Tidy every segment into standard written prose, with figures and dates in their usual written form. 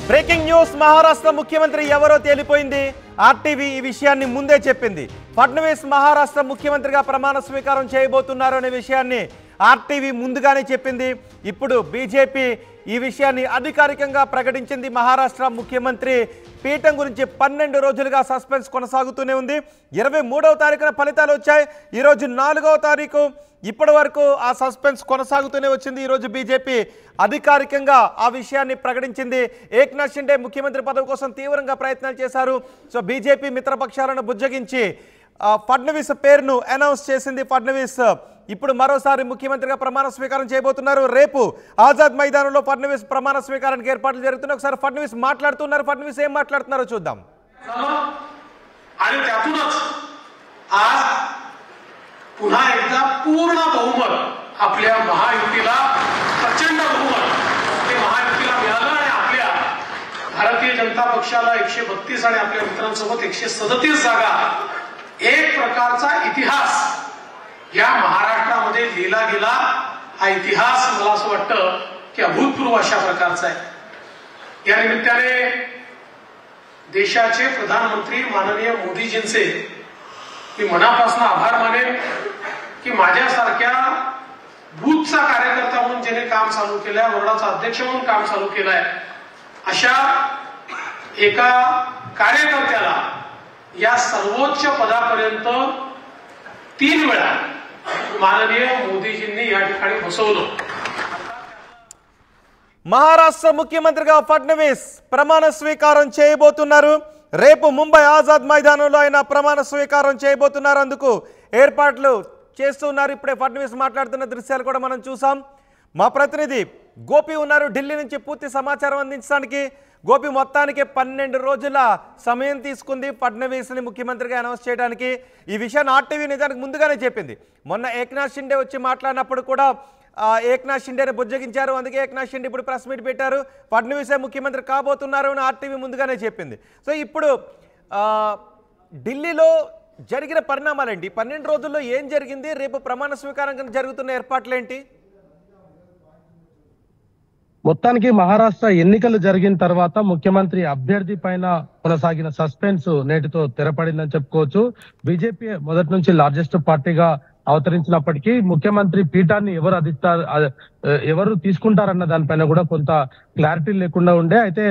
Breaking news Maharashtra ముఖ్యమంత్రి ఎవరో తేలిపోయింది. ఆర్టీవీ ఈ విషయాన్ని ముందే చెప్పింది. ఫడ్నవీస్ మహారాష్ట్ర ముఖ్యమంత్రిగా ప్రమాణ స్వీకారం చేయబోతున్నారు అనే విషయాన్ని ఆర్టీవీ ముందుగానే చెప్పింది. ఇప్పుడు బీజేపీ ఈ విషయాన్ని అధికారికంగా ప్రకటించింది. మహారాష్ట్ర ముఖ్యమంత్రి పీఠం గురించి 12 రోజులుగా సస్పెన్స్ కొనసాగుతూనే ఉంది. 23వ తారీఖున ఫలితాలు వచ్చాయి. ఈరోజు 4వ తారీఖు. ఇప్పటి వరకు ఆ సస్పెన్స్ కొనసాగుతూనే వచ్చింది. ఈరోజు బీజేపీ అధికారికంగా ఆ విషయాన్ని ప్రకటించింది. ఏక్నాథ్ షిండే ముఖ్యమంత్రి పదవి కోసం తీవ్రంగా ప్రయత్నాలు చేశారు. సో బీజేపీ మిత్రపక్షాలను బుజ్జగించి ఫడ్నవీస్ పేరును అనౌన్స్ చేసింది. ఫడ్నవీస్ ఇప్పుడు మరోసారి ముఖ్యమంత్రిగా ప్రమాణ స్వీకారం చేయబోతున్నారు. రేపు ఆజాద్ మైదానంలో ఫడ్నవీస్ ప్రమాణ స్వీకారానికి ఏర్పాట్లు జరుగుతున్నాయి. ఒకసారి ఫడ్నవీస్ మాట్లాడుతున్నారు. ఫడ్నవీస్ ఏం మాట్లాడుతున్నారో చూద్దాం. पुन्हा एकदा पूर्ण बहुमत आपल्या महायुतीला प्रचंड बहुमत हे महायुतीला मिळालं आणि आपल्या भारतीय जनता पक्षाला 132 आणि आपल्या मित्रांसोबत 137 जागा एक प्रकारचा इतिहास या महाराष्ट्रामध्ये लिहिला गेला. हा इतिहास मला असं वाटतं की अभूतपूर्व अशा प्रकारचा आहे. या निमित्ताने देशाचे प्रधानमंत्री माननीय मोदीजींचे मी मनापासून आभार मानेन की माझ्यासारख्या बूथचा कार्यकर्ता म्हणून ज्याने काम चालू केलंय, वर्गाचा अध्यक्ष म्हणून काम चालू केलंय, अशा एका कार्यकर्त्याला या सर्वोच्च पदापर्यंत 3 वेळा माननीय मोदीजींनी या ठिकाणी बसवलं. మహారాష్ట్ర ముఖ్యమంత్రిగా ఫడ్నవీస్ ప్రమాణ స్వీకారం చేయబోతున్నారు. రేపు ముంబై ఆజాద్ మైదానంలో ఆయన ప్రమాణ స్వీకారం చేయబోతున్నారు. అందుకు ఏర్పాట్లు చేస్తున్నారు. ఇప్పుడే ఫడ్నవీస్ మాట్లాడుతున్న దృశ్యాలు కూడా మనం చూసాం. మా ప్రతినిధి గోపి ఉన్నారు ఢిల్లీ నుంచి పూర్తి సమాచారం అందించడానికి. గోపి, మొత్తానికి 12 రోజుల సమయం తీసుకుంది ఫడ్నవీస్ని ముఖ్యమంత్రిగా అనౌన్స్ చేయడానికి. ఈ విషయాన్ని ఆర్టీవీ నిజానికి ముందుగానే చెప్పింది. మొన్న ఏక్నాథ్ షిండే వచ్చి మాట్లాడినప్పుడు కూడా ఏక్నాథ్ షిండేని బుజ్జగించారు. అందుకే ఏక్నాథ్ షిండే ఇప్పుడు ప్రెస్ మీట్ పెట్టారు. ఫడ్నవీసే ముఖ్యమంత్రి కాబోతున్నారు అని ఆర్టీవీ ముందుగానే చెప్పింది. సో ఇప్పుడు ఢిల్లీలో జరిగిన పరిణామాలేంటి? 12 రోజుల్లో ఏం జరిగింది? రేపు ప్రమాణ స్వీకారం జరుగుతున్న ఏర్పాట్లేంటి? మొత్తానికి మహారాష్ట్ర ఎన్నికలు జరిగిన తర్వాత ముఖ్యమంత్రి అభ్యర్థి పైన కొనసాగిన సస్పెన్స్ నేటితో తెరపడిందని చెప్పుకోవచ్చు. బీజేపీ మొదటి నుంచి లార్జెస్ట్ పార్టీగా అవతరించినప్పటికీ ముఖ్యమంత్రి పీఠాన్ని ఎవరు తీసుకుంటారన్న దానిపైన కూడా కొంత క్లారిటీ లేకుండా ఉండే. అయితే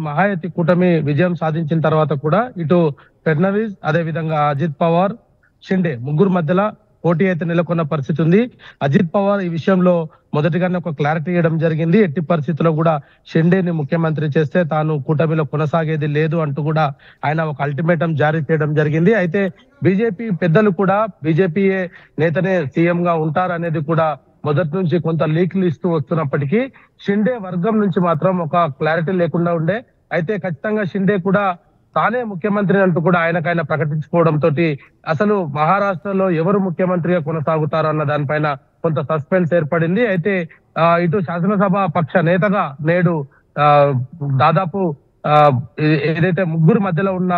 మహాయతి కూటమి విజయం సాధించిన తర్వాత కూడా ఇటు ఫడ్నవీస్, అదే విధంగా అజిత్ పవార్, షిండే ముగ్గురు మధ్యలో పోటీ అయితే నెలకొన్న పరిస్థితి ఉంది. అజిత్ పవార్ ఈ విషయంలో మొదటిగానే ఒక క్లారిటీ ఇవ్వడం జరిగింది. ఎట్టి పరిస్థితుల్లో కూడా షిండేని ముఖ్యమంత్రి చేస్తే తాను కూటమిలో కొనసాగేది లేదు అంటూ కూడా ఆయన ఒక అల్టిమేటం జారీ చేయడం జరిగింది. అయితే బీజేపీ పెద్దలు కూడా బీజేపీయే నేతనే సీఎం గా ఉంటారనేది కూడా మొదటి నుంచి కొంత లీక్లు ఇస్తూ వస్తున్నప్పటికీ షిండే వర్గం నుంచి మాత్రం ఒక క్లారిటీ లేకుండా ఉండే. అయితే ఖచ్చితంగా షిండే కూడా తానే ముఖ్యమంత్రి అంటూ కూడా ఆయనకైనా ప్రకటించుకోవడంతో అసలు మహారాష్ట్రలో ఎవరు ముఖ్యమంత్రిగా కొనసాగుతారు అన్న దానిపైన కొంత సస్పెన్స్ ఏర్పడింది. అయితే ఇటు శాసనసభ పక్ష నేతగా నేడు దాదాపు ఏదైతే ముగ్గురు మధ్యలో ఉన్న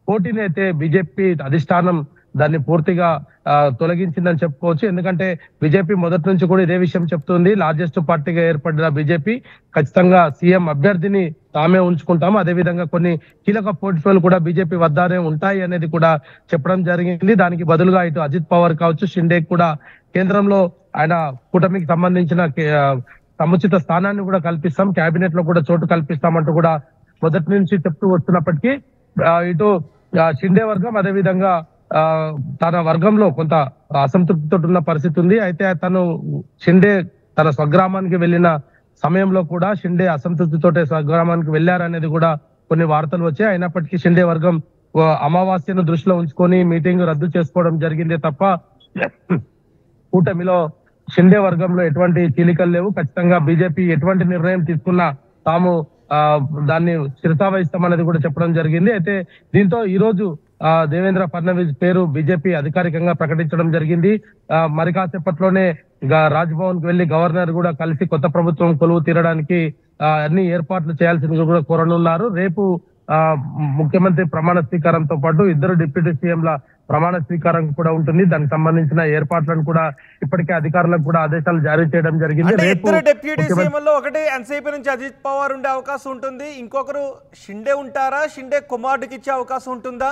పోటీని అయితే బీజేపీ అధిష్టానం దాన్ని పూర్తిగా తొలగించిందని చెప్పుకోవచ్చు. ఎందుకంటే బీజేపీ మొదటి నుంచి కూడా ఇదే విషయం చెప్తుంది. లార్జెస్ట్ పార్టీగా ఏర్పడిన బీజేపీ ఖచ్చితంగా సీఎం అభ్యర్థిని తామే ఉంచుకుంటాము, అదేవిధంగా కొన్ని కీలక పోర్ట్ఫోలియోలు కూడా బీజేపీ వద్దనే ఉంటాయి అనేది కూడా చెప్పడం జరిగింది. దానికి బదులుగా ఇటు అజిత్ పవార్ కావచ్చు, షిండే కూడా కేంద్రంలో ఆయన కూటమికి సంబంధించిన సముచిత స్థానాన్ని కూడా కల్పిస్తాం, కేబినెట్ లో కూడా చోటు కల్పిస్తామంటూ కూడా మొదటి నుంచి చెప్తూ వస్తున్నప్పటికీ ఇటు షిండే వర్గం అదేవిధంగా తన వర్గంలో కొంత అసంతృప్తితో ఉన్న పరిస్థితి ఉంది. అయితే తను షిండే తన స్వగ్రామానికి వెళ్ళిన సమయంలో కూడా షిండే అసంతృప్తితోటే స్వగ్రామానికి వెళ్లారనేది కూడా కొన్ని వార్తలు వచ్చాయి. అయినప్పటికీ షిండే వర్గం అమావాస్యను దృష్టిలో ఉంచుకొని మీటింగ్ రద్దు చేసుకోవడం జరిగిందే తప్ప కూటమిలో షిండే వర్గంలో ఎటువంటి చీలికలు లేవు. ఖచ్చితంగా బీజేపీ ఎటువంటి నిర్ణయం తీసుకున్నా తాము దాన్ని శిరసావహిస్తామనేది కూడా చెప్పడం జరిగింది. అయితే దీంతో ఈ రోజు దేవేంద్ర ఫడ్నవీస్ పేరు బీజేపీ అధికారికంగా ప్రకటించడం జరిగింది. మరి కాసేపట్లోనే రాజ్భవన్ కు వెళ్లి గవర్నర్ కూడా కలిసి కొత్త ప్రభుత్వం కొలువు తీరడానికి అన్ని ఏర్పాట్లు చేయాల్సిందిగా కూడా కోరనున్నారు. రేపు ముఖ్యమంత్రి ప్రమాణ స్వీకారంతో పాటు ఇద్దరు డిప్యూటీ సీఎంల ప్రమాణ స్వీకారం కూడా ఉంటుంది. దానికి సంబంధించిన ఏర్పాట్లను కూడా ఇప్పటికే అధికారులకు కూడా ఆదేశాలు జారీ చేయడం జరిగింది. అంటే ఇద్దరు డిప్యూటీ సీఎంలో ఒకటి ఎన్సీపీ నుంచి అజిత్ పవార్ ఉండే అవకాశం ఉంటుంది, ఇంకొకరు షిండే ఉంటారా, షిండే కుమారుడికి ఇచ్చే అవకాశం ఉంటుందా?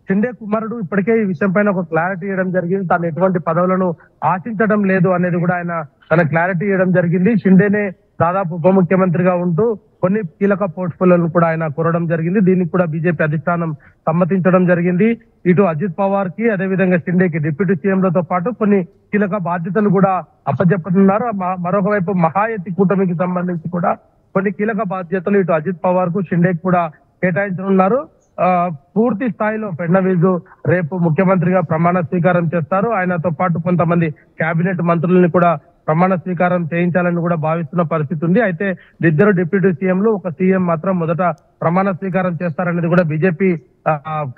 షిండే కుమారుడు ఇప్పటికే ఈ విషయం పైన ఒక క్లారిటీ ఇవ్వడం జరిగింది. తాను ఎటువంటి పదవులను ఆశించడం లేదు అనేది కూడా ఆయన తన క్లారిటీ ఇవ్వడం జరిగింది. షిండేనే దాదాపు ఉప ముఖ్యమంత్రిగా ఉంటూ కొన్ని కీలక పోర్ట్ఫోలియోలను కూడా ఆయన కోరడం జరిగింది. దీనికి కూడా బీజేపీ అధిష్టానం సమ్మతించడం జరిగింది. ఇటు అజిత్ పవార్ కి అదేవిధంగా షిండేకి డిప్యూటీ సీఎంలతో పాటు కొన్ని కీలక బాధ్యతలు కూడా అప్పచెప్పనున్నారు. మరొక వైపు మహాయతి కూటమికి సంబంధించి కూడా కొన్ని కీలక బాధ్యతలు ఇటు అజిత్ పవార్ కు షిండేకి కూడా కేటాయించనున్నారు. పూర్తి స్థాయిలో ఫడ్నవీస్ రేపు ముఖ్యమంత్రిగా ప్రమాణ స్వీకారం చేస్తారు. ఆయనతో పాటు కొంతమంది కేబినెట్ మంత్రులని కూడా ప్రమాణ స్వీకారం చేయించాలని కూడా భావిస్తున్న పరిస్థితి ఉంది. అయితే ఇద్దరు డిప్యూటీ సీఎంలు ఒక సీఎం మాత్రం మొదట ప్రమాణ స్వీకారం చేస్తారనేది కూడా బీజేపీ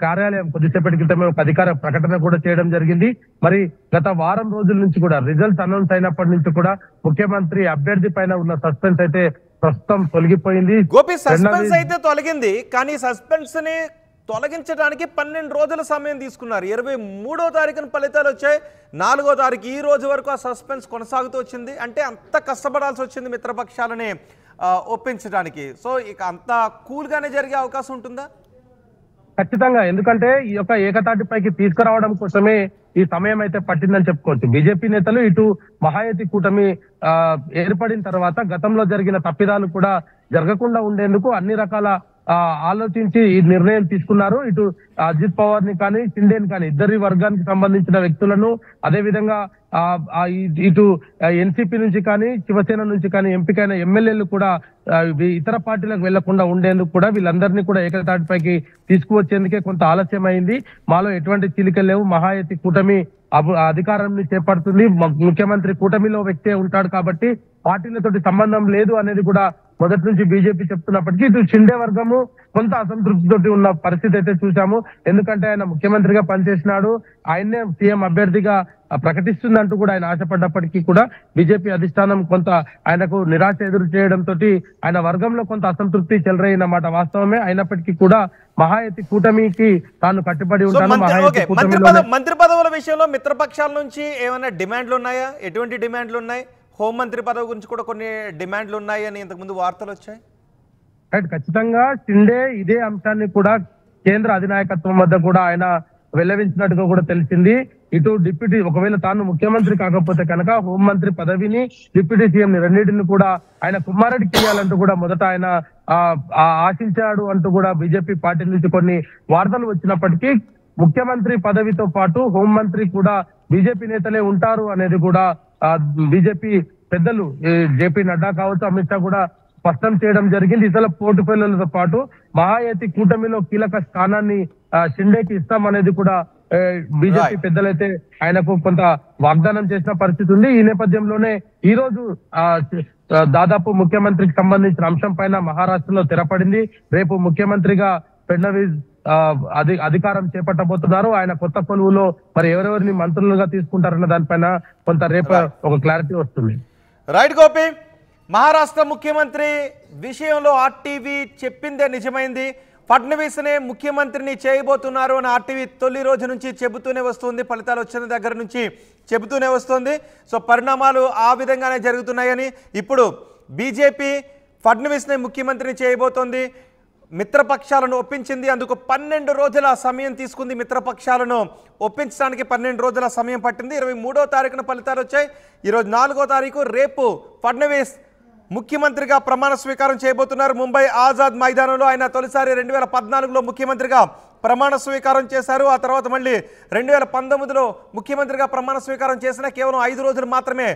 కార్యాలయం కొద్దిసేపటి క్రితమే ఒక అధికార ప్రకటన కూడా చేయడం జరిగింది. మరి గత వారం రోజుల నుంచి కూడా రిజల్ట్స్ అనౌన్స్ అయినప్పటి నుంచి కూడా ముఖ్యమంత్రి అభ్యర్థి పైన ఉన్న సస్పెన్స్ అయితే ప్రస్తుతం తొలగిపోయింది. గోపి, సస్పెన్స్ అయితే తొలగింది, కానీ సస్పెన్స్ ని తొలగించడానికి 12 రోజుల సమయం తీసుకున్నారు. 23వ తారీఖున ఫలితాలు వచ్చాయి. 4వ తారీఖు ఈ రోజు వరకు ఆ సస్పెన్స్ కొనసాగుతూ వచ్చింది. అంటే అంత కష్టపడాల్సి వచ్చింది మిత్రపక్షాలని ఒప్పించడానికి. సో ఇక అంత కూల్ గానే జరిగే అవకాశం ఉంటుందా? ఖచ్చితంగా, ఎందుకంటే ఈ యొక్క ఏకతాటిపైకి తీసుకురావడం కోసమే ఈ సమయం అయితే పట్టిందని చెప్పుకోవచ్చు. బీజేపీ నేతలు ఇటు మహాయతి కూటమి ఏర్పడిన తర్వాత గతంలో జరిగిన తప్పిదాలు కూడా జరగకుండా ఉండేందుకు అన్ని రకాల ఆలోచించి ఈ నిర్ణయం తీసుకున్నారు. ఇటు అజిత్ పవార్ ని కానీ షిండేని కానీ ఇద్దరి వర్గానికి సంబంధించిన వ్యక్తులను, అదేవిధంగా ఇటు ఎన్సీపీ నుంచి కానీ శివసేన నుంచి కానీ ఎంపికైన ఎమ్మెల్యేలు కూడా ఇతర పార్టీలకు వెళ్లకుండా ఉండేందుకు కూడా వీళ్ళందరినీ కూడా ఏకతాటిపైకి తీసుకువచ్చేందుకే కొంత ఆలస్యం అయింది. మాలో ఎటువంటి చీలికలు లేవు. మహాయతి కూటమి అధికారాన్ని చేపడుతుంది. ముఖ్యమంత్రి కూటమిలో వ్యక్తే ఉంటాడు కాబట్టి పార్టీలతోటి సంబంధం లేదు అనేది కూడా మొదటి నుంచి బీజేపీ చెప్తున్నప్పటికీ ఇటు షిండే వర్గము కొంత అసంతృప్తితోటి ఉన్న పరిస్థితి అయితే చూసాము. ఎందుకంటే ఆయన ముఖ్యమంత్రిగా పనిచేసినాడు, ఆయన్నే సీఎం అభ్యర్థిగా ప్రకటిస్తుందంటూ కూడా ఆయన ఆశపడ్డప్పటికీ కూడా బీజేపీ అధిష్టానం కొంత ఆయనకు నిరాశ ఎదురు చేయడంతో ఆయన వర్గంలో కొంత అసంతృప్తి చెలరైనమాట వాస్తవమే. అయినప్పటికీ కూడా మహాయతి కూటమికి తాను కట్టుబడి ఉంటాను. మంత్రి పదవుల విషయంలో మిత్రపక్షాల నుంచి ఏమైనా డిమాండ్లు ఉన్నాయా? ఎటువంటి డిమాండ్లు ఉన్నాయి? హోంమంత్రి పదవి గురించి కూడా కొన్ని డిమాండ్లు ఉన్నాయి అని ఇంతకుముందు వార్తలు వచ్చాయి. ఖచ్చితంగా షిండే ఇదే అంశాన్ని కూడా కేంద్ర అధినాయకత్వం వద్ద కూడా ఆయన వెల్లవించినట్టుగా కూడా తెలిసింది. ఇటు డిప్యూటీ ఒకవేళ తాను ముఖ్యమంత్రి కాకపోతే కనుక హోంమంత్రి పదవిని డిప్యూటీ సీఎం రెండింటిని కూడా ఆయన కుమారుడికి ఇవ్వాలంటూ కూడా మొదట ఆయన ఆశించాడు అంటూ కూడా బీజేపీ పార్టీ నుంచి కొన్ని వార్తలు వచ్చినప్పటికీ ముఖ్యమంత్రి పదవితో పాటు హోంమంత్రి కూడా బీజేపీ నేతలే ఉంటారు అనేది కూడా బీజేపీ పెద్దలు జేపీ నడ్డా కావచ్చు, అమిత్ షా కూడా స్పష్టం చేయడం జరిగింది. ఇతర పోర్టుఫోలియోలతో పాటు మహాయతి కూటమిలో కీలక స్థానాన్ని షిండేకి ఇస్తామనేది కూడా బీజేపీ పెద్దలైతే ఆయనకు కొంత వాగ్దానం చేసిన పరిస్థితి ఉంది. ఈ నేపథ్యంలోనే ఈ రోజు దాదాపు ముఖ్యమంత్రికి సంబంధించిన అంశం పైన మహారాష్ట్రలో తెరపడింది. రేపు ముఖ్యమంత్రిగా ఫడ్నవీస్ అధికారం చేపట్టబోతున్నారు. ఆయన కొత్త కొలువులో మరి ఎవరెవరిని మంత్రులుగా తీసుకుంటారన్న దానిపైన కొంత రేపు ఒక క్లారిటీ వస్తుంది. రైట్ గోపి, మహారాష్ట్ర ముఖ్యమంత్రి విషయంలో ఆర్టీవీ చెప్పిందే నిజమైంది. ఫడ్నవీస్ నే ముఖ్యమంత్రిని చేయబోతున్నారు అని ఆర్టీవీ తొలి రోజు నుంచి చెబుతూనే వస్తుంది, ఫలితాలు వచ్చిన దగ్గర నుంచి చెబుతూనే వస్తుంది. సో పరిణామాలు ఆ విధంగానే జరుగుతున్నాయని ఇప్పుడు బీజేపీ ఫడ్నవీస్ నే ముఖ్యమంత్రిని చేయబోతోంది. మిత్రపక్షాలను ఒప్పించింది. అందుకు 12 రోజుల సమయం తీసుకుంది. మిత్రపక్షాలను ఒప్పించడానికి 12 రోజుల సమయం పట్టింది. 23వ తారీఖున ఫలితాలు వచ్చాయి. ఈరోజు 4వ తారీఖు. రేపు ఫడ్నవీస్ ముఖ్యమంత్రిగా ప్రమాణ స్వీకారం చేయబోతున్నారు. ముంబై ఆజాద్ మైదానంలో ఆయన తొలిసారి 2014లో ముఖ్యమంత్రిగా ప్రమాణ స్వీకారం చేశారు. ఆ తర్వాత మళ్ళీ 2019లో ముఖ్యమంత్రిగా ప్రమాణ స్వీకారం చేసిన కేవలం 5 రోజులు మాత్రమే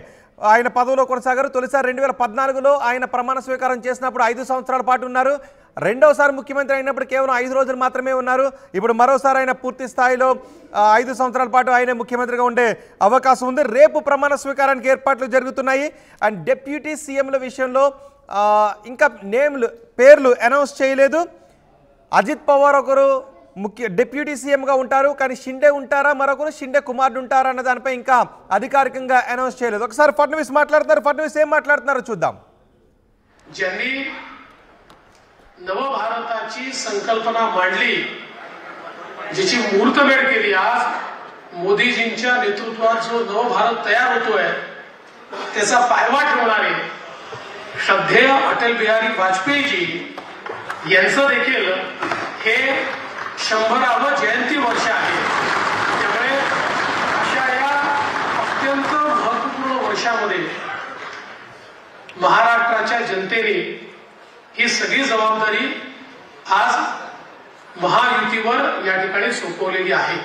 ఆయన పదవిలో కొనసాగారు. తొలిసారి 2014లో ఆయన ప్రమాణ స్వీకారం చేసినప్పుడు 5 సంవత్సరాల పాటు ఉన్నారు. రెండవసారి ముఖ్యమంత్రి అయినప్పుడు కేవలం 5 రోజులు మాత్రమే ఉన్నారు. ఇప్పుడు మరోసారి ఆయన పూర్తి స్థాయిలో 5 సంవత్సరాల పాటు ఆయన ముఖ్యమంత్రిగా ఉండే అవకాశం ఉంది. రేపు ప్రమాణ స్వీకారానికి ఏర్పాట్లు జరుగుతున్నాయి. అండ్ డిప్యూటీ సీఎంల విషయంలో ఇంకా పేర్లు అనౌన్స్ చేయలేదు. అజిత్ పవార్ ఒకరు డిప్యూటీ సీఎంగా ఉంటారు, కానీ షిండే ఉంటారా, మరొకరు షిండే కుమారుడు ఉంటారా అన్న దానిపై ఇంకా అధికారికంగా అనౌన్స్ చేయలేదు. ఒకసారి ఫడ్నవీస్ మాట్లాడుతున్నారు. ఫడ్నవీస్ ఏం మాట్లాడుతున్నారో చూద్దాం. नवभारताची संकल्पना मांडली, जिची मुहूर्तमेढ केली, आज मोदीजींच्या नेतृत्वात जो नवभारत तयार होतोय त्याचा पायवा ठेवणारे श्रद्धेय अटल बिहारी वाजपेयीजी यांचं देखील हे 100वे जयंती वर्ष आहे। त्यामुळे अशा या अत्यंत महत्वपूर्ण वर्षामध्ये महाराष्ट्राच्या जनतेने ही सगळी जबाबदारी आज महायुतीवर या ठिकाणी सोपवलेली आहे।